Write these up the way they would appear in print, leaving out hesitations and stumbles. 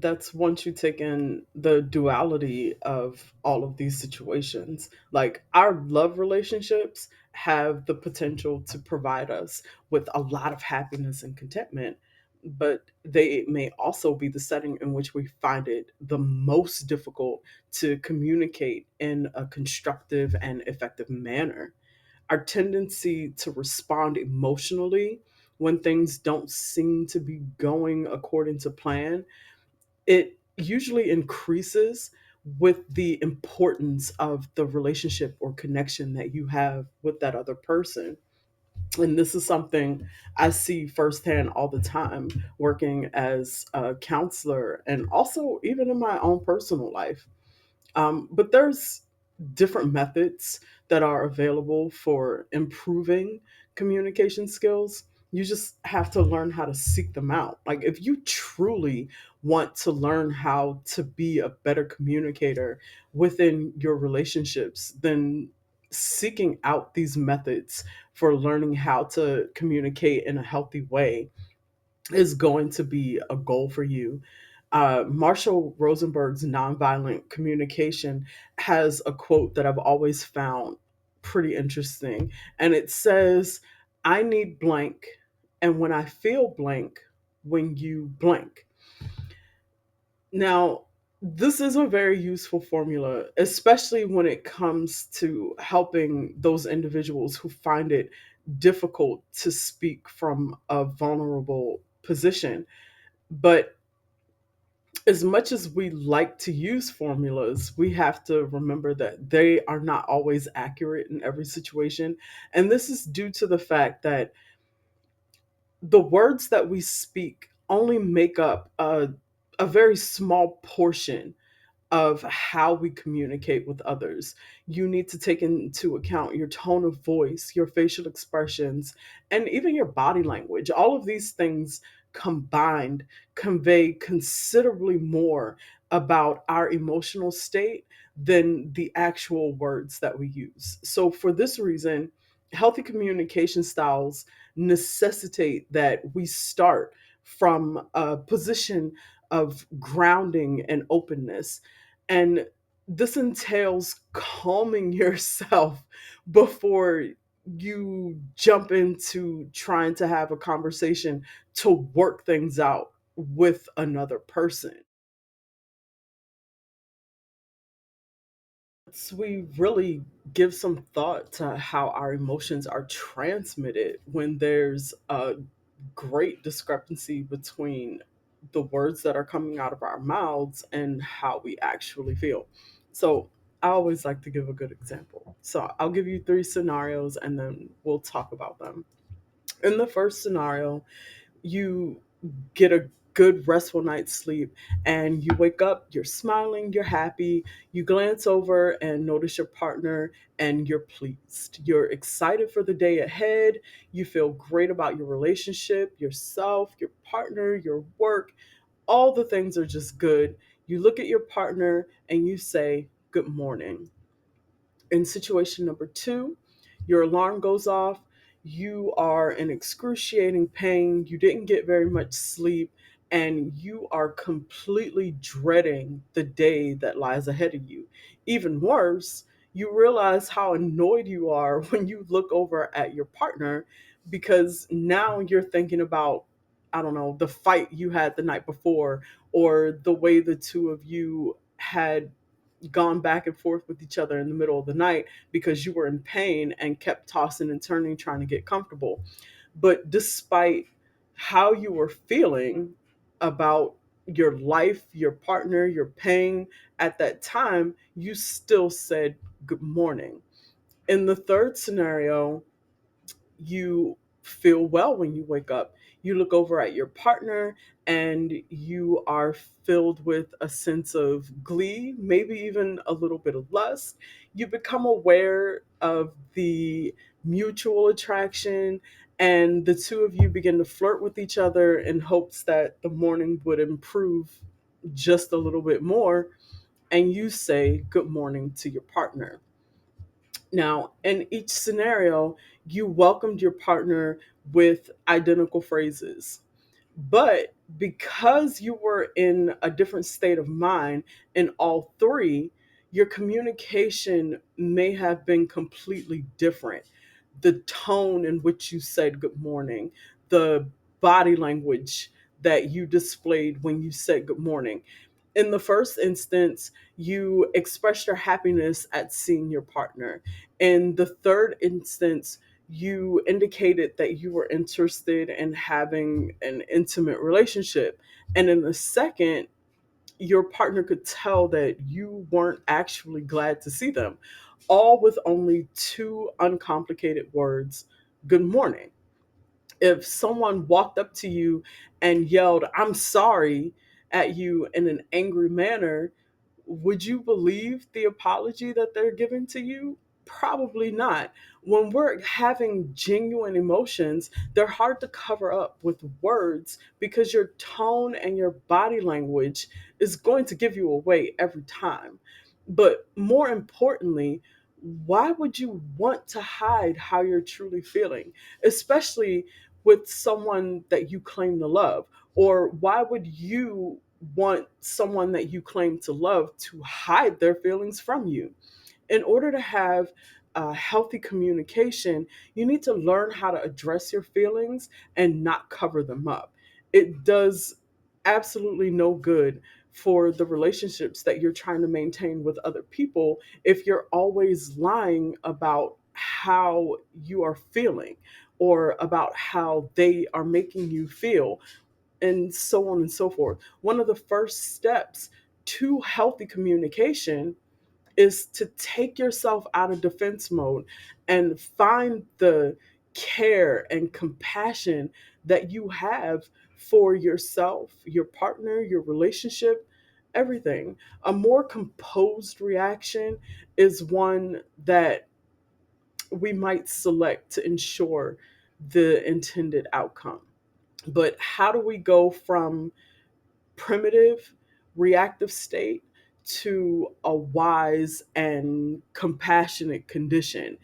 That's once you take in the duality of all of these situations. Like our love relationships have the potential to provide us with a lot of happiness and contentment, but they may also be the setting in which we find it the most difficult to communicate in a constructive and effective manner. Our tendency to respond emotionally when things don't seem to be going according to plan, it usually increases with the importance of the relationship or connection that you have with that other person. And this is something I see firsthand all the time working as a counselor and also even in my own personal life. But there's different methods that are available for improving communication skills. You just have to learn how to seek them out. Like, if you truly want to learn how to be a better communicator within your relationships, then seeking out these methods for learning how to communicate in a healthy way is going to be a goal for you. Marshall Rosenberg's nonviolent communication has a quote that I've always found pretty interesting. And it says, I need blank. And when I feel blank, when you blank. Now, this is a very useful formula, especially when it comes to helping those individuals who find it difficult to speak from a vulnerable position. But as much as we like to use formulas, we have to remember that they are not always accurate in every situation. And this is due to the fact that the words that we speak only make up a very small portion of how we communicate with others. You need to take into account your tone of voice, your facial expressions, and even your body language. All of these things combined convey considerably more about our emotional state than the actual words that we use. So, for this reason, healthy communication styles necessitate that we start from a position of grounding and openness. And this entails calming yourself before you jump into trying to have a conversation to work things out with another person. So we really give some thought to how our emotions are transmitted when there's a great discrepancy between the words that are coming out of our mouths and how we actually feel. So I always like to give a good example. So I'll give you three scenarios and then we'll talk about them. In the first scenario, you get a good restful night's sleep and you wake up, you're smiling, you're happy, you glance over and notice your partner and you're pleased. You're excited for the day ahead, you feel great about your relationship, yourself, your partner, your work. All the things are just good. You look at your partner and you say, "Good morning." In situation number two, your alarm goes off, you are in excruciating pain, you didn't get very much sleep, and you are completely dreading the day that lies ahead of you. Even worse, you realize how annoyed you are when you look over at your partner because now you're thinking about, I don't know, the fight you had the night before or the way the two of you had gone back and forth with each other in the middle of the night because you were in pain and kept tossing and turning trying to get comfortable. But despite how you were feeling about your life, your partner, your pain at that time, you still said good morning. In the third scenario, you feel well when you wake up. You look over at your partner and you are filled with a sense of glee, maybe even a little bit of lust. You become aware of the mutual attraction, and the two of you begin to flirt with each other in hopes that the morning would improve just a little bit more. And you say good morning to your partner. Now, in each scenario, you welcomed your partner with identical phrases. But because you were in a different state of mind in all three, your communication may have been completely different. The tone in which you said good morning, the body language that you displayed when you said good morning. In the first instance, you expressed your happiness at seeing your partner. In the third instance, you indicated that you were interested in having an intimate relationship. And in the second, your partner could tell that you weren't actually glad to see them, all with only two uncomplicated words: good morning. If someone walked up to you and yelled, "I'm sorry," at you in an angry manner, would you believe the apology that they're giving to you? Probably not. When we're having genuine emotions, they're hard to cover up with words because your tone and your body language is going to give you away every time. But more importantly, why would you want to hide how you're truly feeling, especially with someone that you claim to love? Or why would you want someone that you claim to love to hide their feelings from you? In order to have healthy communication, you need to learn how to address your feelings and not cover them up. It does absolutely no good for the relationships that you're trying to maintain with other people if you're always lying about how you are feeling or about how they are making you feel, and so on and so forth. One of the first steps to healthy communication is to take yourself out of defense mode and find the care and compassion that you have for yourself, your partner, your relationship, everything. A more composed reaction is one that we might select to ensure the intended outcome. But how do we go from primitive, reactive state to a wise and compassionate condition?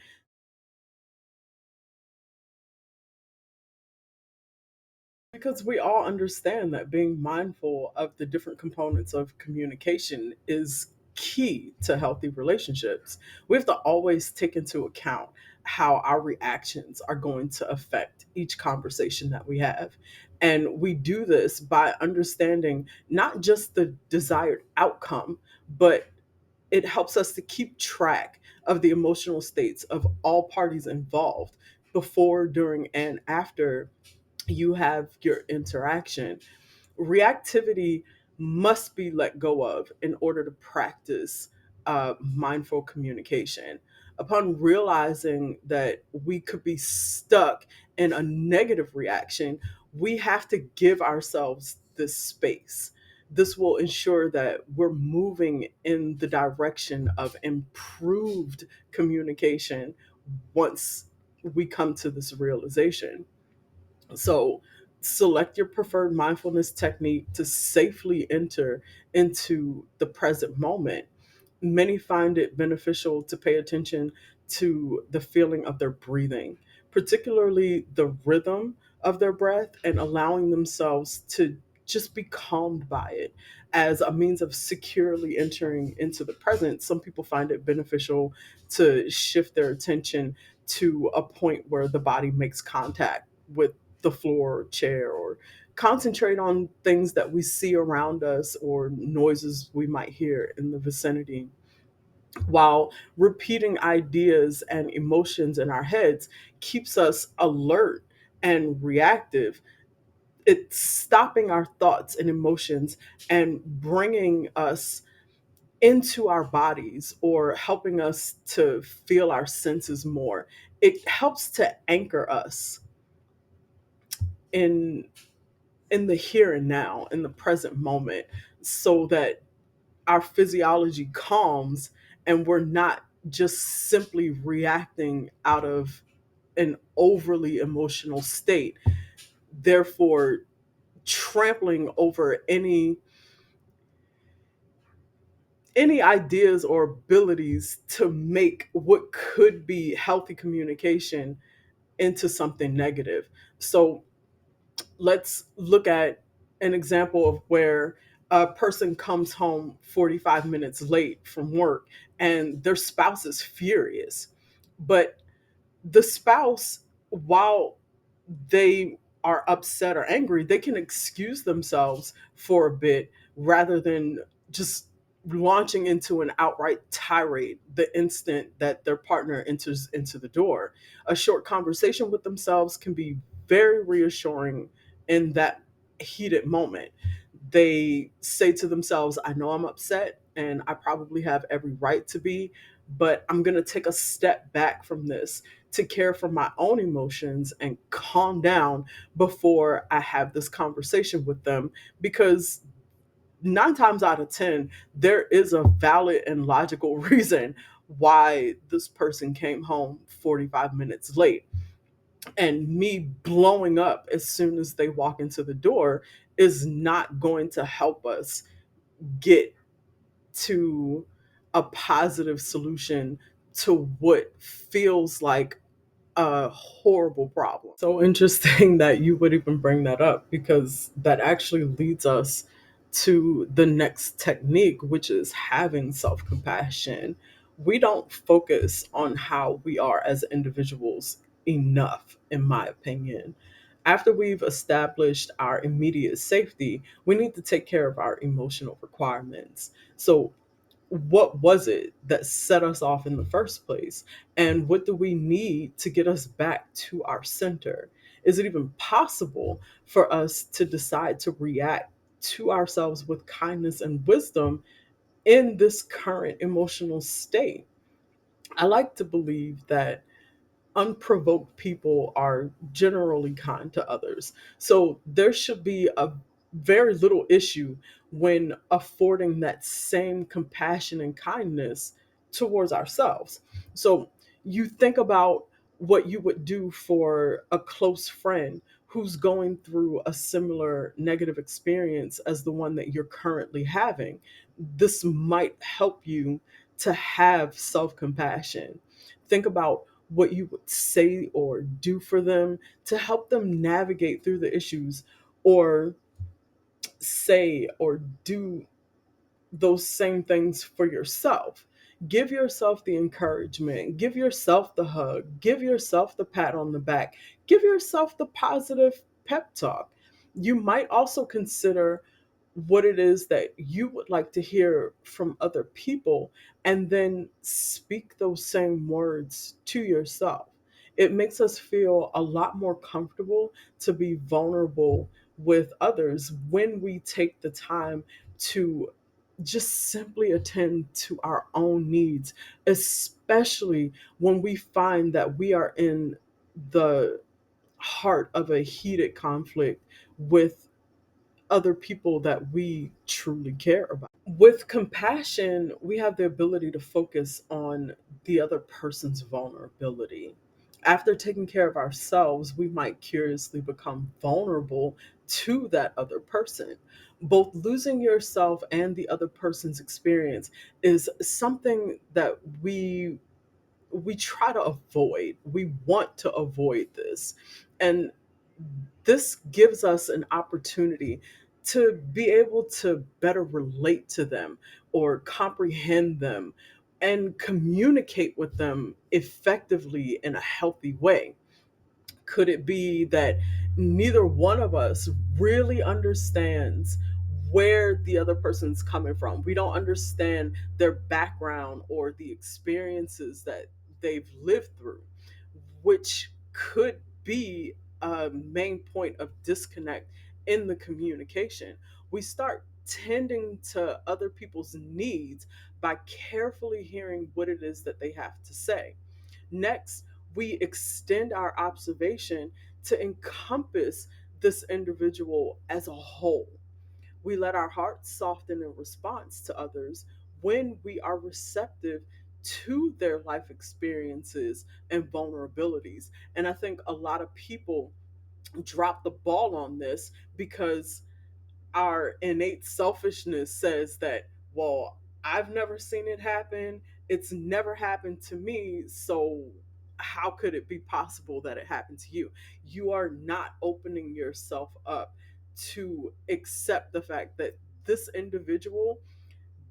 Because we all understand that being mindful of the different components of communication is key to healthy relationships. We have to always take into account how our reactions are going to affect each conversation that we have. And we do this by understanding not just the desired outcome, but it helps us to keep track of the emotional states of all parties involved before, during, and after you have your interaction. Reactivity must be let go of in order to practice mindful communication. Upon realizing that we could be stuck in a negative reaction, we have to give ourselves this space. This will ensure that we're moving in the direction of improved communication once we come to this realization. So, select your preferred mindfulness technique to safely enter into the present moment. Many find it beneficial to pay attention to the feeling of their breathing, particularly the rhythm of their breath, and allowing themselves to just be calmed by it as a means of securely entering into the present. Some people find it beneficial to shift their attention to a point where the body makes contact with the floor or chair, or concentrate on things that we see around us or noises we might hear in the vicinity, while repeating ideas and emotions in our heads keeps us alert and reactive. It's stopping our thoughts and emotions and bringing us into our bodies, or helping us to feel our senses more. It helps to anchor us in in the here and now, in the present moment, so that our physiology calms and we're not just simply reacting out of an overly emotional state, therefore trampling over any ideas or abilities to make what could be healthy communication into something negative. So Let's look at an example of where a person comes home 45 minutes late from work and their spouse is furious. But the spouse, while they are upset or angry, they can excuse themselves for a bit rather than just launching into an outright tirade the instant that their partner enters into the door. A short conversation with themselves can be very reassuring in that heated moment. They say to themselves, I know I'm upset and I probably have every right to be, but I'm going to take a step back from this to care for my own emotions and calm down before I have this conversation with them. Because 9 times out of 10, there is a valid and logical reason why this person came home 45 minutes late. And me blowing up as soon as they walk into the door is not going to help us get to a positive solution to what feels like a horrible problem. So interesting that you would even bring that up, because that actually leads us to the next technique, which is having self compassion. We don't focus on how we are as individuals enough, in my opinion. After we've established our immediate safety, we need to take care of our emotional requirements. So, what was it that set us off in the first place? And what do we need to get us back to our center? Is it even possible for us to decide to react to ourselves with kindness and wisdom in this current emotional state? I like to believe that unprovoked people are generally kind to others. So there should be a very little issue when affording that same compassion and kindness towards ourselves. So you think about what you would do for a close friend who's going through a similar negative experience as the one that you're currently having. This might help you to have self compassion. Think about what you would say or do for them to help them navigate through the issues, or say or do those same things for yourself. Give yourself the encouragement, give yourself the hug, give yourself the pat on the back, give yourself the positive pep talk. You might also consider what it is that you would like to hear from other people, and then speak those same words to yourself. It makes us feel a lot more comfortable to be vulnerable with others when we take the time to just simply attend to our own needs, especially when we find that we are in the heart of a heated conflict with other people that we truly care about. With compassion, we have the ability to focus on the other person's vulnerability. After taking care of ourselves, we might curiously become vulnerable to that other person. Both losing yourself and the other person's experience is something that we try to avoid. We want to avoid this. And this gives us an opportunity to be able to better relate to them or comprehend them and communicate with them effectively in a healthy way. Could it be that neither one of us really understands where the other person's coming from? We don't understand their background or the experiences that they've lived through, which could be a main point of disconnect in the communication. We start tending to other people's needs by carefully hearing what it is that they have to say. Next, we extend our observation to encompass this individual as a whole. We let our hearts soften in response to others when we are receptive to their life experiences and vulnerabilities. And I think a lot of people drop the ball on this because our innate selfishness says that, well, I've never seen it happen. It's never happened to me. So how could it be possible that it happened to you? You are not opening yourself up to accept the fact that this individual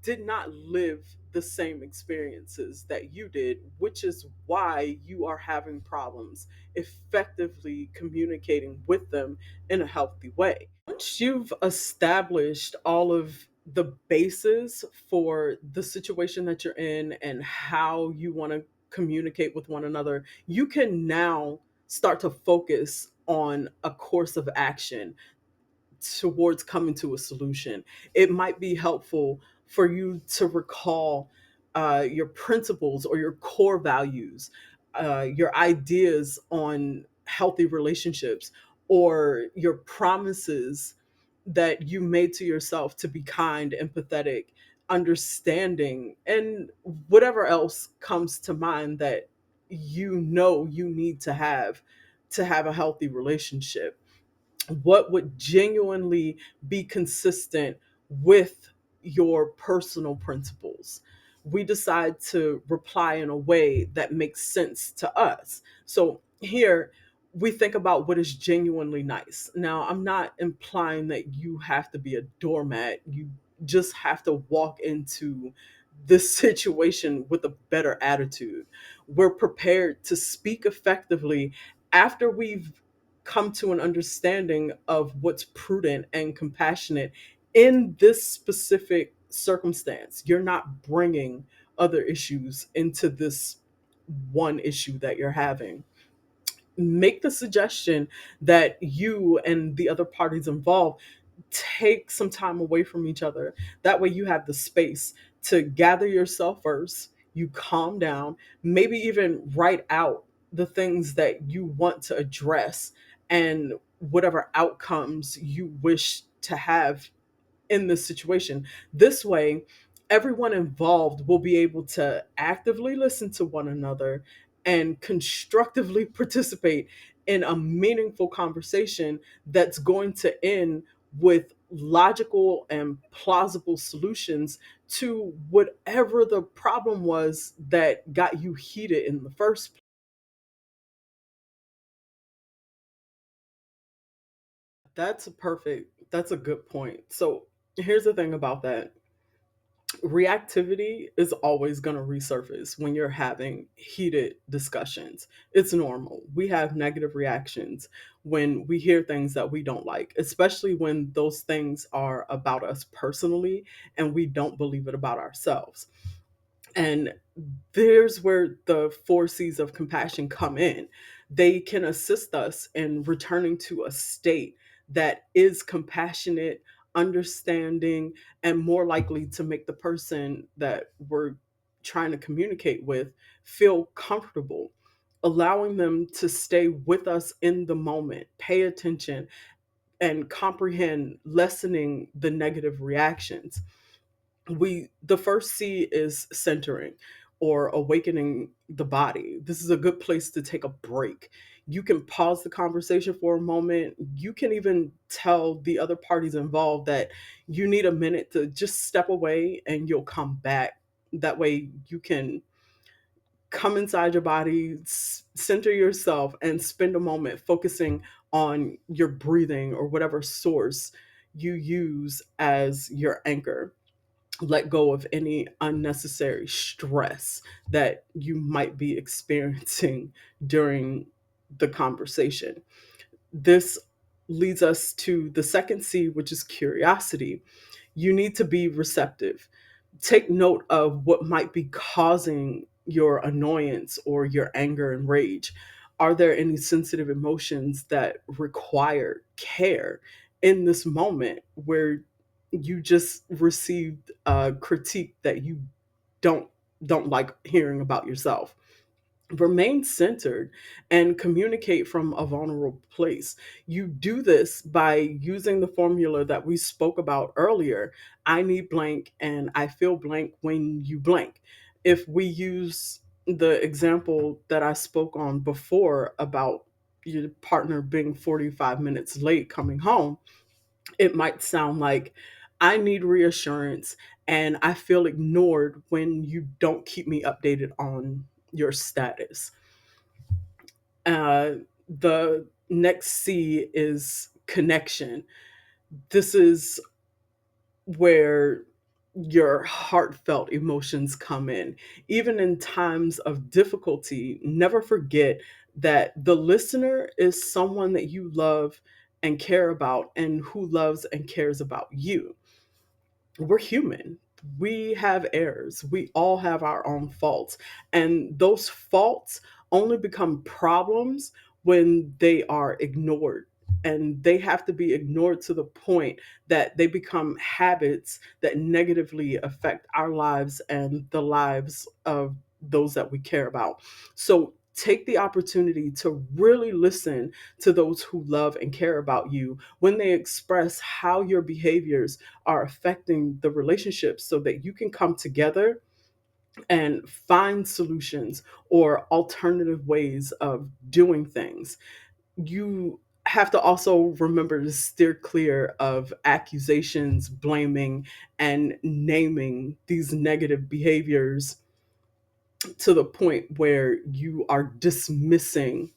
did not live the same experiences that you did, which is why you are having problems effectively communicating with them in a healthy way. Once you've established all of the bases for the situation that you're in and how you want to communicate with one another, you can now start to focus on a course of action towards coming to a solution. It might be helpful for you to recall your principles or your core values, your ideas on healthy relationships, or your promises that you made to yourself to be kind, empathetic, understanding, and whatever else comes to mind that you know you need to have a healthy relationship. What would genuinely be consistent with your personal principles. We decide to reply in a way that makes sense to us. So here we think about what is genuinely nice. Now, I'm not implying that you have to be a doormat. You just have to walk into this situation with a better attitude. We're prepared to speak effectively after we've come to an understanding of what's prudent and compassionate in this specific circumstance. You're not bringing other issues into this one issue that you're having. Make the suggestion that you and the other parties involved take some time away from each other. That way, you have the space to gather yourself first, you calm down, maybe even write out the things that you want to address and whatever outcomes you wish to have in this situation. This way, everyone involved will be able to actively listen to one another and constructively participate in a meaningful conversation that's going to end with logical and plausible solutions to whatever the problem was that got you heated in the first place. That's a good point. So here's the thing about that. Reactivity is always going to resurface when you're having heated discussions. It's normal. We have negative reactions when we hear things that we don't like, especially when those things are about us personally and we don't believe it about ourselves. And there's where the four C's of compassion come in. They can assist us in returning to a state that is compassionate, understanding, and more likely to make the person that we're trying to communicate with feel comfortable, allowing them to stay with us in the moment, pay attention, and comprehend, lessening the negative reactions. The first C is centering or awakening the body. This is a good place to take a break. You can pause the conversation for a moment. You can even tell the other parties involved that you need a minute to just step away and you'll come back. That way you can come inside your body, center yourself, and spend a moment focusing on your breathing or whatever source you use as your anchor. Let go of any unnecessary stress that you might be experiencing during the conversation. This leads us to the second C, which is curiosity. You need to be receptive. Take note of what might be causing your annoyance or your anger and rage. Are there any sensitive emotions that require care in this moment where you just received a critique that you don't don't like hearing about yourself? Remain centered and communicate from a vulnerable place. You do this by using the formula that we spoke about earlier. I need blank and I feel blank when you blank. If we use the example that I spoke on before about your partner being 45 minutes late coming home, it might sound like, I need reassurance and I feel ignored when you don't keep me updated on your status. The next C is connection. This is where your heartfelt emotions come in. Even in times of difficulty, never forget that the listener is someone that you love and care about and who loves and cares about you. We're human. We have errors. We all have our own faults. And those faults only become problems when they are ignored. And they have to be ignored to the point that they become habits that negatively affect our lives and the lives of those that we care about. So take the opportunity to really listen to those who love and care about you when they express how your behaviors are affecting the relationships so that you can come together and find solutions or alternative ways of doing things. You have to also remember to steer clear of accusations, blaming, and naming these negative behaviors to the point where you are dismissing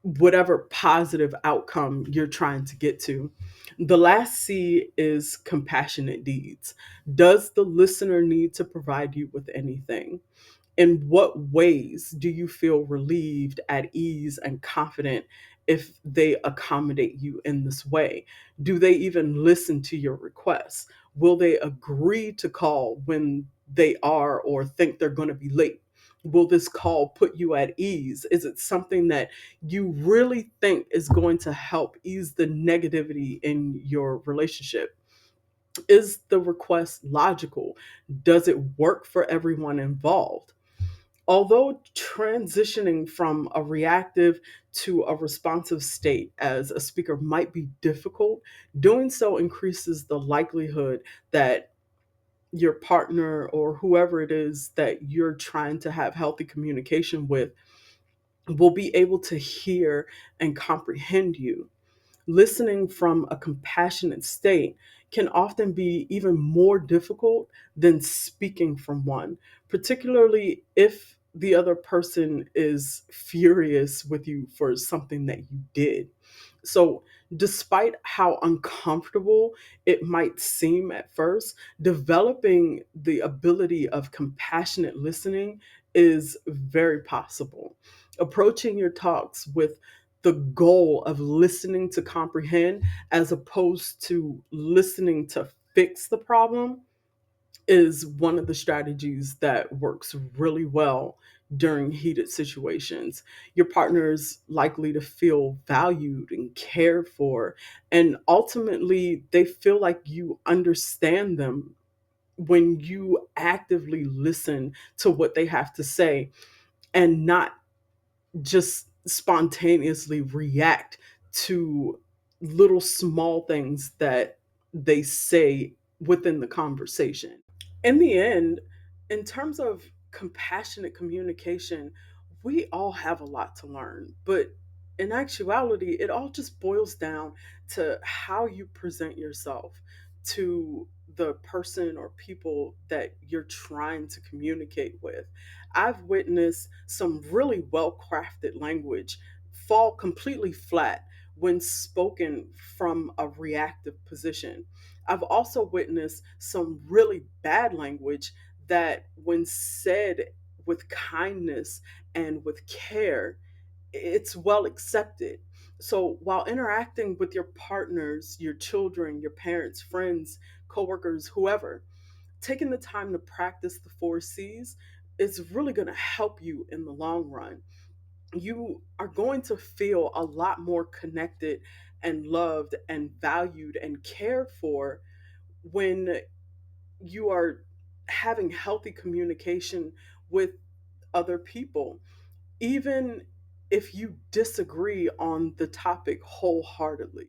whatever positive outcome you're trying to get to. The last C is compassionate deeds. Does the listener need to provide you with anything? In what ways do you feel relieved, at ease, and confident if they accommodate you in this way? Do they even listen to your requests? Will they agree to call when they are or think they're going to be late? Will this call put you at ease? Is it something that you really think is going to help ease the negativity in your relationship? Is the request logical? Does it work for everyone involved? Although transitioning from a reactive to a responsive state as a speaker might be difficult, doing so increases the likelihood that your partner or whoever it is that you're trying to have healthy communication with will be able to hear and comprehend you. Listening from a compassionate state can often be even more difficult than speaking from one, particularly if the other person is furious with you for something that you did. So, despite how uncomfortable it might seem at first, developing the ability of compassionate listening is very possible. Approaching your talks with the goal of listening to comprehend as opposed to listening to fix the problem is one of the strategies that works really well during heated situations. Your partner is likely to feel valued and cared for, and ultimately, they feel like you understand them when you actively listen to what they have to say and not just spontaneously react to little small things that they say within the conversation. In the end, in terms of compassionate communication, we all have a lot to learn. But in actuality, it all just boils down to how you present yourself to the person or people that you're trying to communicate with. I've witnessed some really well crafted language fall completely flat when spoken from a reactive position. I've also witnessed some really bad language that, when said with kindness and with care, it's well accepted. So while interacting with your partners, your children, your parents, friends, coworkers, whoever, taking the time to practice the 4 C's is really going to help you in the long run. You are going to feel a lot more connected and loved and valued and cared for when you are having healthy communication with other people, even if you disagree on the topic wholeheartedly.